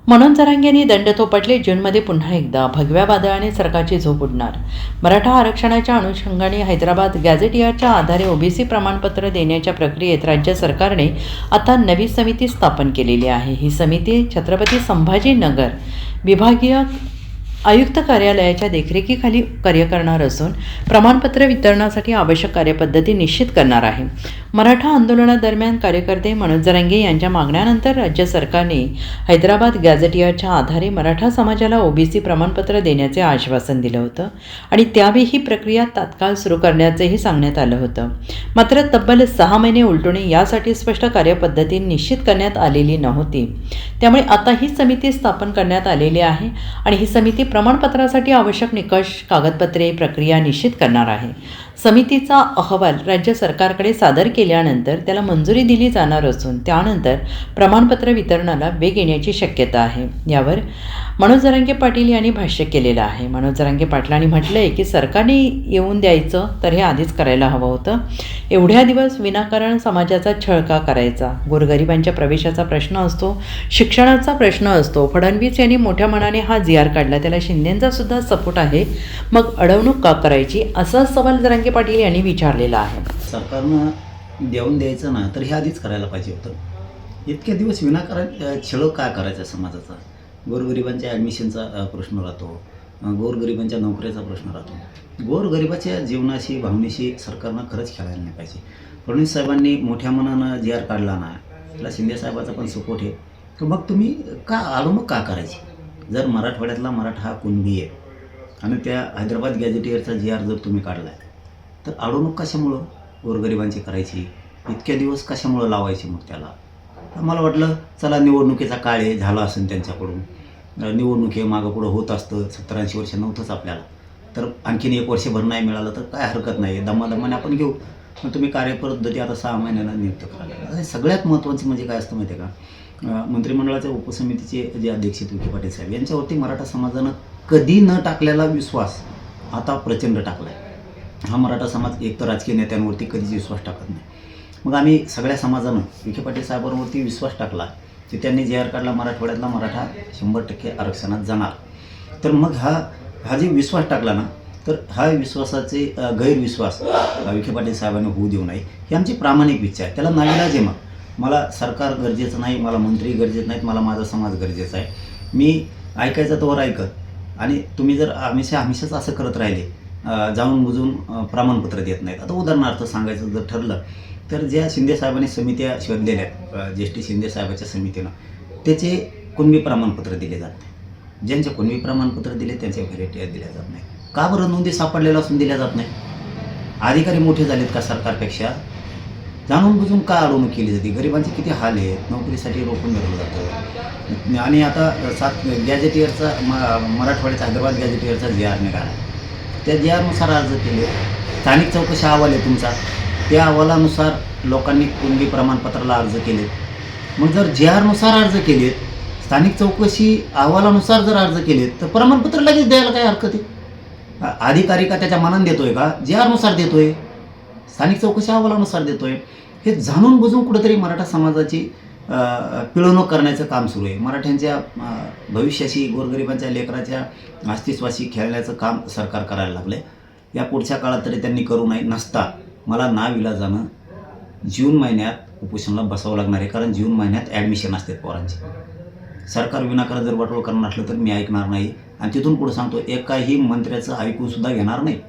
मनोज जरांगे यांनी दंड थोपटले. जूनमध्ये पुन्हा एकदा भगव्या वादळाने सरकारची झोप उडणार. मराठा आरक्षणाच्या अनुषंगाने हैदराबाद गॅझेटियरच्या आधारे ओबीसी प्रमाणपत्र देण्याच्या प्रक्रियेत राज्य सरकारने आता नवी समिती स्थापन केलेली आहे. ही समिती छत्रपती संभाजीनगर विभागीय आयुक्त कार्यालयाच्या देखरेखीखाली कार्य करणार असून प्रमाणपत्र वितरणासाठी आवश्यक कार्यपद्धती निश्चित करणार आहे. मराठा आंदोलनादरम्यान कार्यकर्ते मनोज जरांगे यांच्या मागण्यानंतर राज्य सरकारने हैदराबाद गॅझेटियरच्या आधारे मराठा समाजाला ओबीसी प्रमाणपत्र देण्याचे आश्वासन दिलं होतं आणि त्यावेळी ही प्रक्रिया तात्काळ सुरू करण्याचेही सांगण्यात आलं होतं. मात्र तब्बल 6 महिने उलटून यासाठी स्पष्ट कार्यपद्धती निश्चित करण्यात आलेली नव्हती. त्यामुळे आता ही समिती स्थापन करण्यात आलेली आहे आणि ही समिती प्रमाणपत्रासाठी आवश्यक निकष, कागदपत्रे, प्रक्रिया निश्चित करणार आहे. समितीचा अहवाल राज्य सरकारकडे सादर केल्यानंतर त्याला मंजुरी दिली जाणार असून त्यानंतर प्रमाणपत्र वितरणाला वेग येण्याची शक्यता आहे. यावर मनोज जरांगे पाटील यांनी भाष्य केलेलं आहे. मनोज जरांगे पाटलांनी म्हटलं आहे की सरकारने येऊन द्यायचं तर हे आधीच करायला हवं होतं. एवढ्या दिवस विनाकारण समाजाचा छळ का करायचा? गोरगरिबांच्या प्रवेशाचा प्रश्न असतो, शिक्षणाचा प्रश्न असतो. फडणवीस यांनी मोठ्या मनाने हा जी.आर. काढला, त्याला शिंदेंचा सुद्धा सपोर्ट आहे. मग अडवणूक का करायची, असा सवाल जरांगे पाटील यांनी विचारलेला आहे. सरकारनं देऊन द्यायचं ना तर हे आधीच करायला पाहिजे होतं. इतके दिवस विनाकारण छळ का करायचा समाजाचा? गोरगरिबांच्या ॲडमिशनचा प्रश्न राहतो, गोरगरिबांच्या नोकऱ्याचा प्रश्न राहतो. गोरगरिबाच्या जीवनाशी, भावनेशी सरकारनं खरंच खेळायला नाही पाहिजे. फडणवीस साहेबांनी मोठ्या मनानं जी.आर. काढला ना, त्याला शिंदे साहेबाचा पण सपोर्ट आहे. तर मग तुम्ही का अडवणूक का करायची? जर मराठवाड्यातला मराठा हा कुणबी आहे आणि त्या हैदराबाद गॅझेटियरचा जी.आर. जर तुम्ही काढला आहे तर अडवणूक कशामुळं गोरगरिबांची करायची? इतक्या दिवस कशामुळं लावायची मग त्याला? मला वाटलं चला निवडणुकीचा काळ आहे, झाला असेल त्यांच्याकडून. निवडणुकी मागं पुढं होत असतं. 70-80 वर्ष नव्हतंच आपल्याला. तर आणखीन 1 वर्षभर नाही मिळालं तर काय हरकत नाही, दमादमाने आपण घेऊ. मग तुम्ही कार्यपद्धती आता 6 महिन्यांना नियुक्त करायला. आणि सगळ्यात महत्त्वाचं म्हणजे काय असतं माहिती आहे का? मंत्रिमंडळाच्या उपसमितीचे जे अध्यक्ष विखे पाटील साहेब यांच्यावरती मराठा समाजानं कधी न टाकलेला विश्वास आता प्रचंड टाकला आहे. हा मराठा समाज एक तर राजकीय नेत्यांवरती कधीच विश्वास टाकत नाही. मग आम्ही सगळ्या समाजानं विखे पाटील साहेबांवरती विश्वास टाकला की त्यांनी जी.आर. काढला, मराठवाड्यातला मराठा 100% आरक्षणात जाणार. तर मग हा जे विश्वास टाकला ना, तर हा विश्वासाचे गैरविश्वास विखे पाटील साहेबांनी होऊ देऊ नये, ही आमची प्रामाणिक इच्छा आहे. त्याला नाईलाज आहे. मग मला सरकार गरजेचं नाही, मला मंत्री गरजेचं नाहीत, मला माझा समाज गरजेचा आहे. मी ऐकायचं तोवर ऐकत आणि तुम्ही जर हमेशाच असं करत राहिले, जाणून बुजून प्रमाणपत्र देत नाहीत. आता उदाहरणार्थ सांगायचं जर ठरलं तर ज्या शिंदे साहेबांनी समित्या शोधलेल्या आहेत, ज्येष्ठ शिंदे साहेबाच्या समितीनं, त्याचे कुणबी प्रमाणपत्र दिले जात नाही. ज्यांचे कुणबी प्रमाणपत्र दिले त्यांच्या व्हॅलिडिटी दिल्या जात नाही. का बरं? नोंदी सापडलेला असून दिल्या जात नाही? अधिकारी मोठे झालेत का सरकारपेक्षा? जाणून बुजून का अडवणूक केली जाते? गरिबांचे किती हाल आहेत, नोकरीसाठी रोखून धरलं जातं. आणि आता 7 गॅझेटियरचा मराठवाड्याचा हैदराबाद गॅझेटियरचा जी.आर. निघाला. त्या जी.आर.नुसार अर्ज केले. स्थानिक चौकशी अहवाल आहे तुमचा, त्या अहवालानुसार लोकांनी कुणबी प्रमाणपत्राला अर्ज केले. मग जर जी.आर.नुसार अर्ज केलेत, स्थानिक चौकशी अहवालानुसार जर अर्ज केलेत, तर प्रमाणपत्र लगेच द्यायला काय हरकत आहे? अधिकारी का त्याच्या मनाने देतोय का? जी.आर.नुसार देतोय, स्थानिक चौकशी अहवालानुसार देतोय. हे जाणून बुजून कुठंतरी मराठा समाजाची पिळवणूक करण्याचं काम सुरू आहे. मराठ्यांच्या भविष्याशी, गोरगरिबांच्या लेकराच्या अस्तित्वाशी खेळण्याचं काम सरकार करायला लागले. या पुढच्या काळात तरी त्यांनी करू नये. नसता मला नाविलाजानं जून महिन्यात उपोषणाला बसावं लागणार आहे. कारण जून महिन्यात ॲडमिशन असतात पोरांची. सरकार विनाकारण जर वाटोळ करणार असलं तर मी ऐकणार नाही आणि तिथून पुढे सांगतो, एकाही मंत्र्याचं ऐकून सुद्धा घेणार नाही.